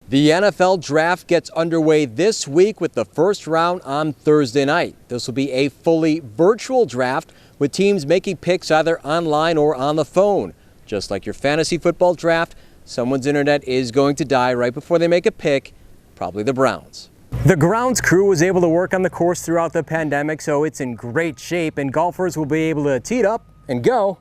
The NFL draft gets underway this week with the first round on Thursday night. This will be a fully virtual draft with teams making picks either online or on the phone. Just like your fantasy football draft, someone's internet is going to die right before they make a pick, probably the Browns. The grounds crew was able to work on the course throughout the pandemic, so it's in great shape, and golfers will be able to tee it up and go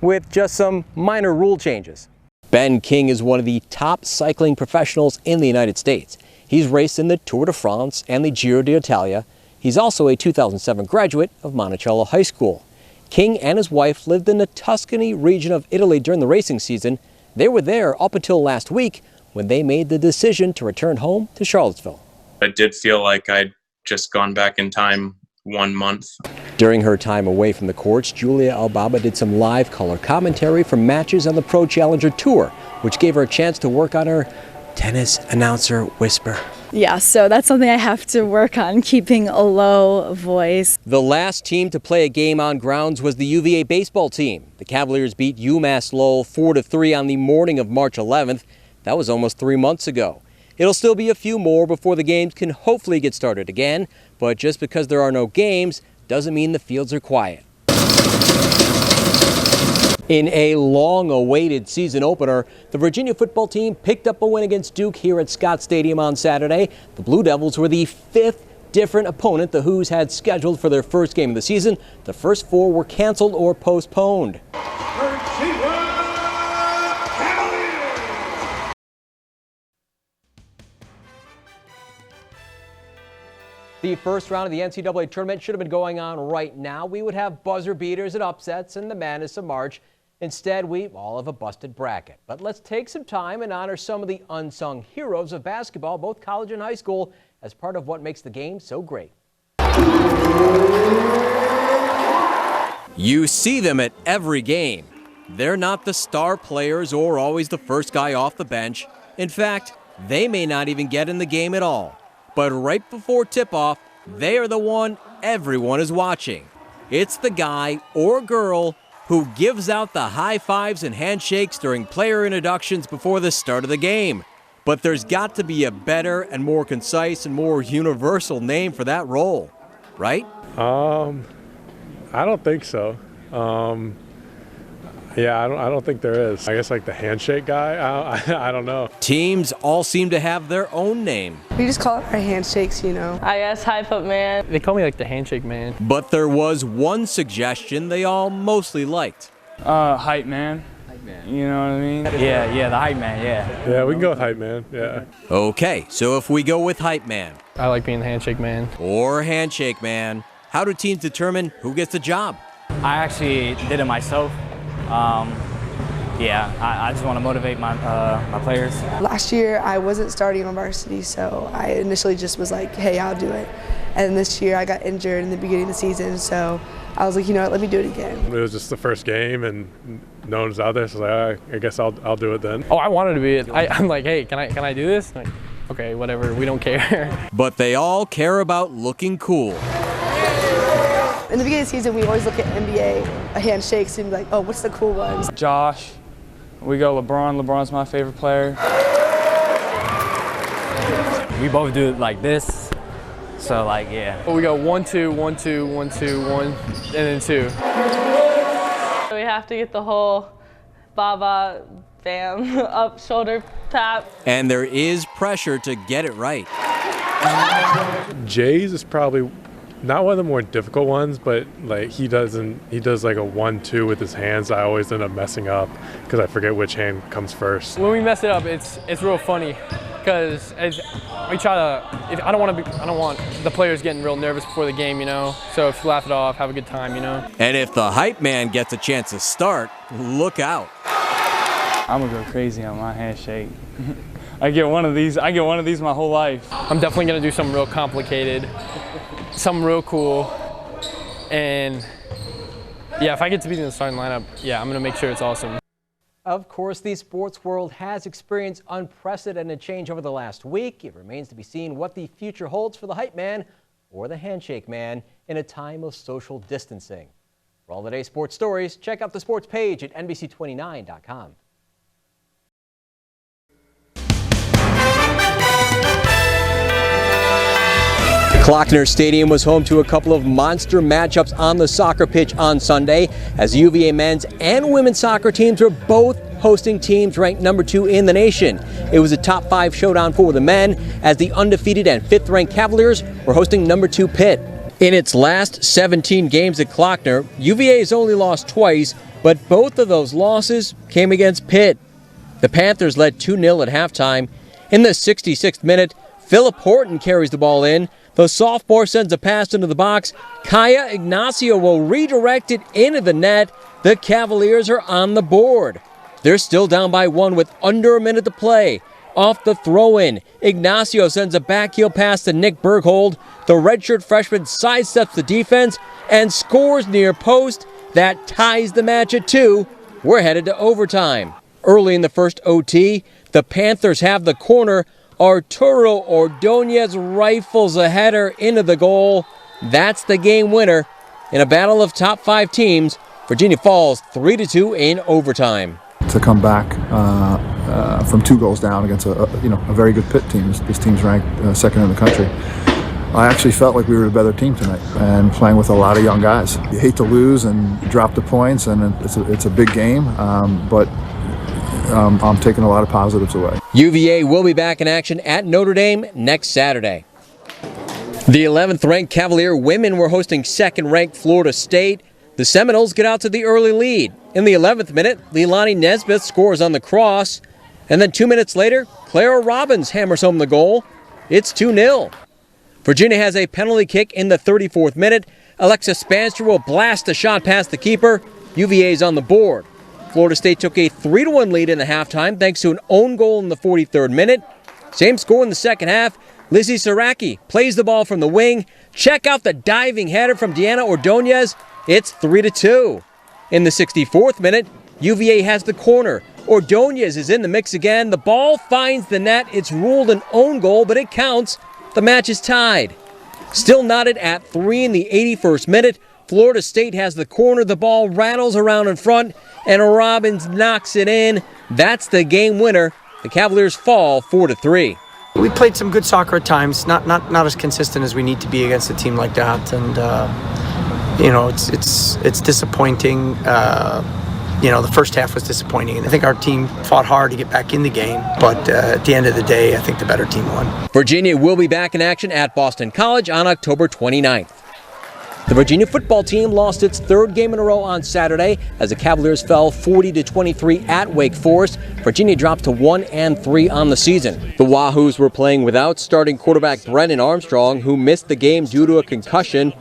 with just some minor rule changes. Ben King is one of the top cycling professionals in the United States. He's raced in the Tour de France and the Giro d'Italia. He's also a 2007 graduate of Monticello High School. King and his wife lived in the Tuscany region of Italy during the racing season. They were there up until last week when they made the decision to return home to Charlottesville. I did feel like I'd just gone back in time 1 month. During her time away from the courts, Julia Albaba did some live color commentary from matches on the Pro Challenger Tour, which gave her a chance to work on her tennis announcer whisper. Yeah, so that's something I have to work on, keeping a low voice. The last team to play a game on grounds was the UVA baseball team. The Cavaliers beat UMass Lowell 4-3 on the morning of March 11th. That was almost 3 months ago. It'll still be a few more before the games can hopefully get started again, but just because there are no games doesn't mean the fields are quiet. In a long-awaited season opener, the Virginia football team picked up a win against Duke here at Scott Stadium on Saturday. The Blue Devils were the 5th different opponent the Hoos had scheduled for their first game of the season. The first 4 were canceled or postponed. The first round of the NCAA tournament should have been going on right now. We would have buzzer beaters and upsets and the madness of March. Instead, we all have a busted bracket. But let's take some time and honor some of the unsung heroes of basketball, both college and high school, as part of what makes the game so great. You see them at every game. They're not the star players or always the first guy off the bench. In fact, they may not even get in the game at all. But right before tip-off, they are the one everyone is watching. It's the guy or girl who gives out the high fives and handshakes during player introductions before the start of the game. But there's got to be a better and more concise and more universal name for that role, right? I don't think so. Yeah, I don't think there is. I guess like the handshake guy, I don't know. Teams all seem to have their own name. We just call it our handshakes, you know. I guess hype up man. They call me like the handshake man. But there was one suggestion they all mostly liked. Hype man. Hype man. You know what I mean? Yeah, the hype man, yeah. Yeah, we can go with hype man, yeah. Okay, so if we go with hype man. I like being the handshake man. Or handshake man, how do teams determine who gets the job? I actually did it myself. I just want to motivate my players. Last year I wasn't starting on varsity, so I initially just was like, hey, I'll do it. And this year I got injured in the beginning of the season, so I was like, you know what, let me do it again. It was just the first game and no one's out there, so I was like, I guess I'll do it then. Oh, I wanted to be it. I'm like, hey, can I do this? Like, okay, whatever, we don't care. But they all care about looking cool. In the beginning of the season, we always look at NBA handshakes and be like, oh, what's the cool ones? Josh, we go LeBron. LeBron's my favorite player. We both do it like this, so like, yeah. We go 1, 2, 1, 2, 1, 2, 1, and then 2. We have to get the whole Baba bam up shoulder tap. And there is pressure to get it right. Jay's is probably not one of the more difficult ones, but like he does like a 1-2 with his hands. I always end up messing up because I forget which hand comes first. When we mess it up, it's real funny because we try to. I don't want the players getting real nervous before the game, you know. So if you laugh it off, have a good time, you know. And if the hype man gets a chance to start, look out. I'm gonna go crazy on my handshake. I get one of these my whole life. I'm definitely gonna do something real complicated. Something real cool, and yeah, if I get to be in the starting lineup, yeah, I'm gonna make sure it's awesome. Of course, the sports world has experienced unprecedented change over the last week. It remains to be seen what the future holds for the hype man or the handshake man in a time of social distancing. For all today's sports stories, check out the sports page at NBC29.com. Klockner Stadium was home to a couple of monster matchups on the soccer pitch on Sunday, as UVA men's and women's soccer teams were both hosting teams ranked number 2 in the nation. It was a top 5 showdown for the men, as the undefeated and 5th-ranked Cavaliers were hosting number 2 Pitt. In its last 17 games at Klockner, UVA has only lost twice, but both of those losses came against Pitt. The Panthers led 2-0 at halftime. In the 66th minute, Philip Horton carries the ball in. The sophomore sends a pass into the box. Kaya Ignacio will redirect it into the net. The Cavaliers are on the board. They're still down by 1 with under a minute to play. Off the throw-in, Ignacio sends a backheel pass to Nick Berghold. The redshirt freshman sidesteps the defense and scores near post. That ties the match at 2. We're headed to overtime. Early in the first OT, the Panthers have the corner. Arturo Ordonez rifles a header into the goal. That's the game winner. In a battle of top 5 teams, Virginia falls 3-2 in overtime. To come back from 2 goals down against a very good Pitt team. This team's ranked 2nd in the country. I actually felt like we were a better team tonight and playing with a lot of young guys. You hate to lose and drop the points, and it's a big game, but I'm taking a lot of positives away. UVA will be back in action at Notre Dame next Saturday. The 11th-ranked Cavalier women were hosting 2nd-ranked Florida State. The Seminoles get out to the early lead. In the 11th minute, Leilani Nesbitt scores on the cross. And then 2 minutes later, Clara Robbins hammers home the goal. It's 2-0. Virginia has a penalty kick in the 34th minute. Alexa Spanster will blast a shot past the keeper. UVA's on the board. Florida State took a 3-1 lead in the halftime thanks to an own goal in the 43rd minute. Same score in the second half. Lizzie Saraki plays the ball from the wing. Check out the diving header from Deanna Ordonez. It's 3-2. In the 64th minute, UVA has the corner. Ordonez is in the mix again. The ball finds the net. It's ruled an own goal, but it counts. The match is tied. Still knotted at 3 in the 81st minute. Florida State has the corner. The ball rattles around in front, and Robbins knocks it in. That's the game winner. The Cavaliers fall 4-3. We played some good soccer at times, not as consistent as we need to be against a team like that, and it's disappointing. The first half was disappointing. I think our team fought hard to get back in the game, but at the end of the day, I think the better team won. Virginia will be back in action at Boston College on October 29th. The Virginia football team lost its 3rd game in a row on Saturday as the Cavaliers fell 40-23 at Wake Forest. Virginia dropped to 1-3 on the season. The Wahoos were playing without starting quarterback Brennan Armstrong, who missed the game due to a concussion.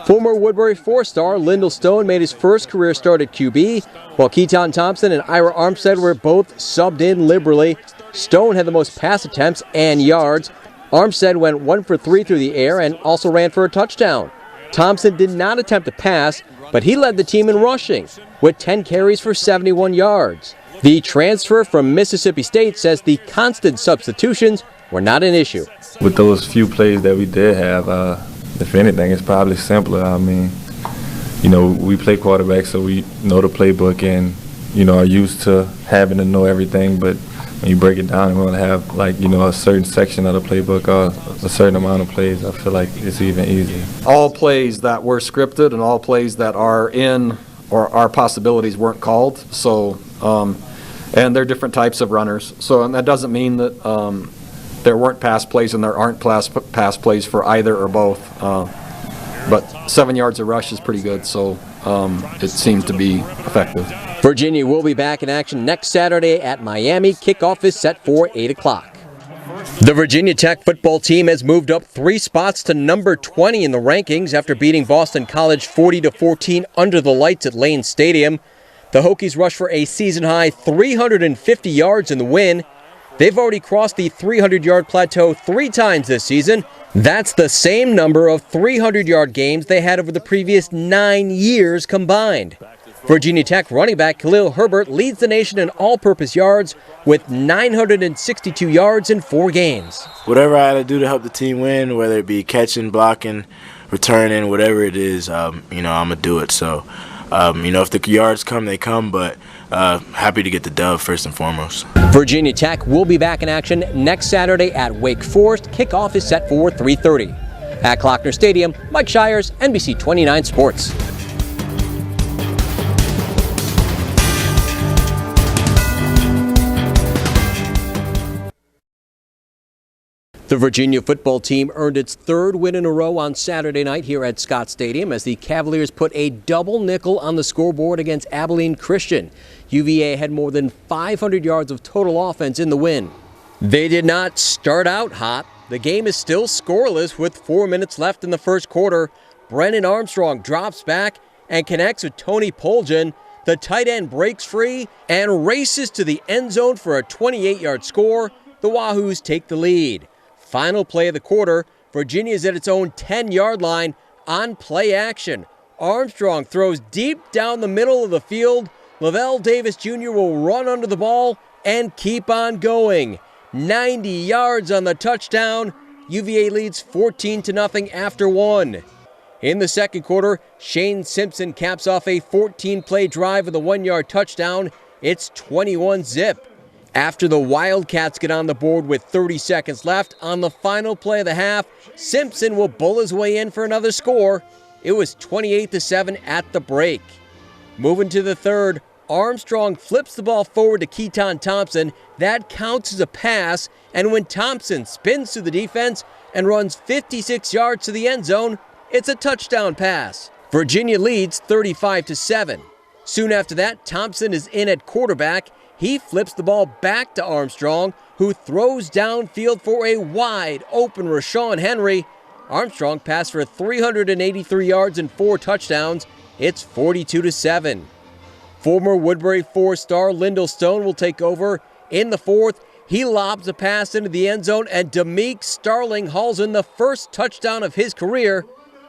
Former Woodbury 4-star Lyndall Stone made his first career start at QB, while Keaton Thompson and Ira Armstead were both subbed in liberally. Stone had the most pass attempts and yards. Armstead went 1 for 3 through the air and also ran for a touchdown. Thompson did not attempt a pass, but he led the team in rushing with 10 carries for 71 yards. The transfer from Mississippi State says the constant substitutions were not an issue. With those few plays that we did have, if anything, it's probably simpler. I mean, we play quarterback, so we know the playbook and, are used to having to know everything. But when you break it down and we want to have, a certain section of the playbook or a certain amount of plays, I feel like it's even easier. All plays that were scripted and all plays that are in or our possibilities weren't called. So, and they're different types of runners. So, and that doesn't mean that there weren't pass plays and there aren't pass plays for either or both. But 7 yards of rush is pretty good, so it seems to be effective. Virginia will be back in action next Saturday at Miami. Kickoff is set for 8 o'clock. The Virginia Tech football team has moved up 3 spots to number 20 in the rankings after beating Boston College 40-14 under the lights at Lane Stadium. The Hokies rushed for a season-high 350 yards in the win. They've already crossed the 300-yard plateau 3 times this season. That's the same number of 300-yard games they had over the previous 9 years combined. Virginia Tech running back Khalil Herbert leads the nation in all-purpose yards with 962 yards in 4 games. Whatever I had to do to help the team win, whether it be catching, blocking, returning, whatever it is, I'm going to do it. So, if the yards come, they come, but happy to get the dub first and foremost. Virginia Tech will be back in action next Saturday at Wake Forest. Kickoff is set for 3:30. At Klockner Stadium, Mike Shiers, NBC 29 Sports. The Virginia football team earned its third win in a row on Saturday night here at Scott Stadium as the Cavaliers put a double nickel on the scoreboard against Abilene Christian. UVA had more than 500 yards of total offense in the win. They did not start out hot. The game is still scoreless with 4 minutes left in the first quarter. Brennan Armstrong drops back and connects with Tony Poljan. The tight end breaks free and races to the end zone for a 28-yard score. The Wahoos take the lead. Final play of the quarter, Virginia is at its own 10-yard line on play action. Armstrong throws deep down the middle of the field. Lavelle Davis Jr. will run under the ball and keep on going. 90 yards on the touchdown. UVA leads 14-0 after one. In the second quarter, Shane Simpson caps off a 14-play drive with a 1-yard touchdown. It's 21-zip. After the Wildcats get on the board with 30 seconds left, on the final play of the half, Simpson will bull his way in for another score. It was 28-7 at the break. Moving to the third, Armstrong flips the ball forward to Keaton Thompson. That counts as a pass, and when Thompson spins through the defense and runs 56 yards to the end zone, it's a touchdown pass. Virginia leads 35-7. Soon after that, Thompson is in at quarterback. He flips the ball back to Armstrong, who throws downfield for a wide open Rashawn Henry. Armstrong passed for 383 yards and 4 touchdowns. It's 42-7. Former Woodbury 4-star Lyndall Stone will take over. In the fourth, he lobs a pass into the end zone, and Demeek Starling hauls in the first touchdown of his career.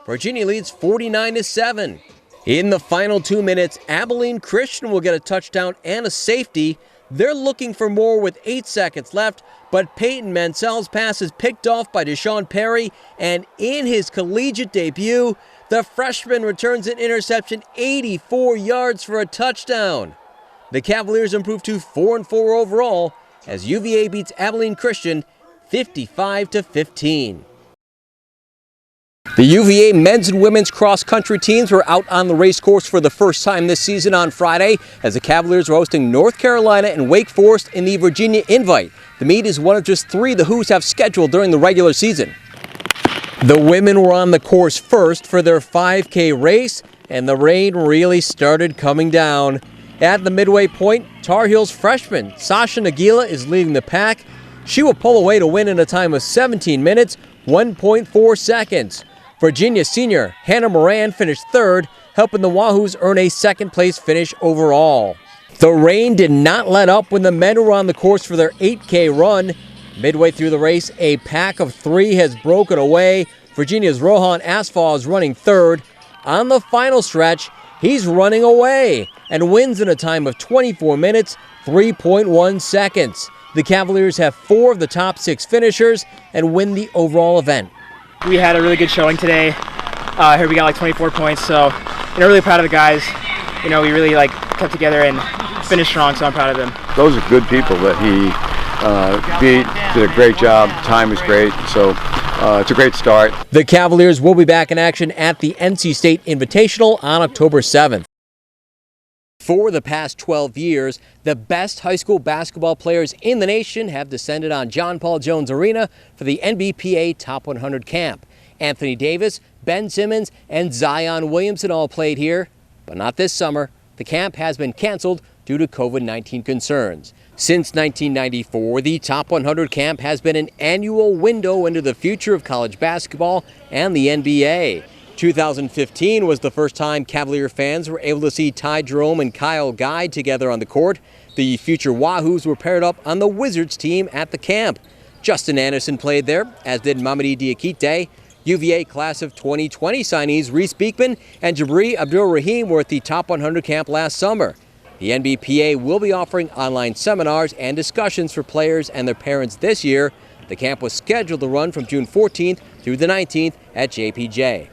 Virginia leads 49-7. In the final 2 minutes, Abilene Christian will get a touchdown and a safety. They're looking for more with 8 seconds left, but Peyton Mansell's pass is picked off by Deshaun Perry, and in his collegiate debut, the freshman returns an interception 84 yards for a touchdown. The Cavaliers improve to 4-4 overall as UVA beats Abilene Christian 55-15. The UVA men's and women's cross-country teams were out on the race course for the first time this season on Friday as the Cavaliers are hosting North Carolina and Wake Forest in the Virginia Invite. The meet is one of just 3 the Hoos have scheduled during the regular season. The women were on the course first for their 5K race, and the rain really started coming down. At the midway point, Tar Heels freshman Sasha Nagila is leading the pack. She will pull away to win in a time of 17 minutes, 1.4 seconds. Virginia senior Hannah Moran finished third, helping the Wahoos earn a second-place finish overall. The rain did not let up when the men were on the course for their 8K run. Midway through the race, a pack of 3 has broken away. Virginia's Rohan Asfal is running third. On the final stretch, he's running away and wins in a time of 24 minutes, 3.1 seconds. The Cavaliers have 4 of the top 6 finishers and win the overall event. We had a really good showing today. Here we got like 24 points, so really proud of the guys. We really kept together and finished strong, so I'm proud of them. Those are good people that he beat, did a great job. Time was great, so it's a great start. The Cavaliers will be back in action at the NC State Invitational on October 7th. For the past 12 years, the best high school basketball players in the nation have descended on John Paul Jones Arena for the NBPA Top 100 Camp. Anthony Davis, Ben Simmons, and Zion Williamson all played here, but not this summer. The camp has been canceled due to COVID-19 concerns. Since 1994, the Top 100 Camp has been an annual window into the future of college basketball and the NBA. 2015 was the first time Cavalier fans were able to see Ty Jerome and Kyle Guy together on the court. The future Wahoos were paired up on the Wizards team at the camp. Justin Anderson played there, as did Mamadi Diakite. UVA class of 2020 signees Reese Beekman and Jabri Abdul-Rahim were at the Top 100 Camp last summer. The NBPA will be offering online seminars and discussions for players and their parents this year. The camp was scheduled to run from June 14th through the 19th at JPJ.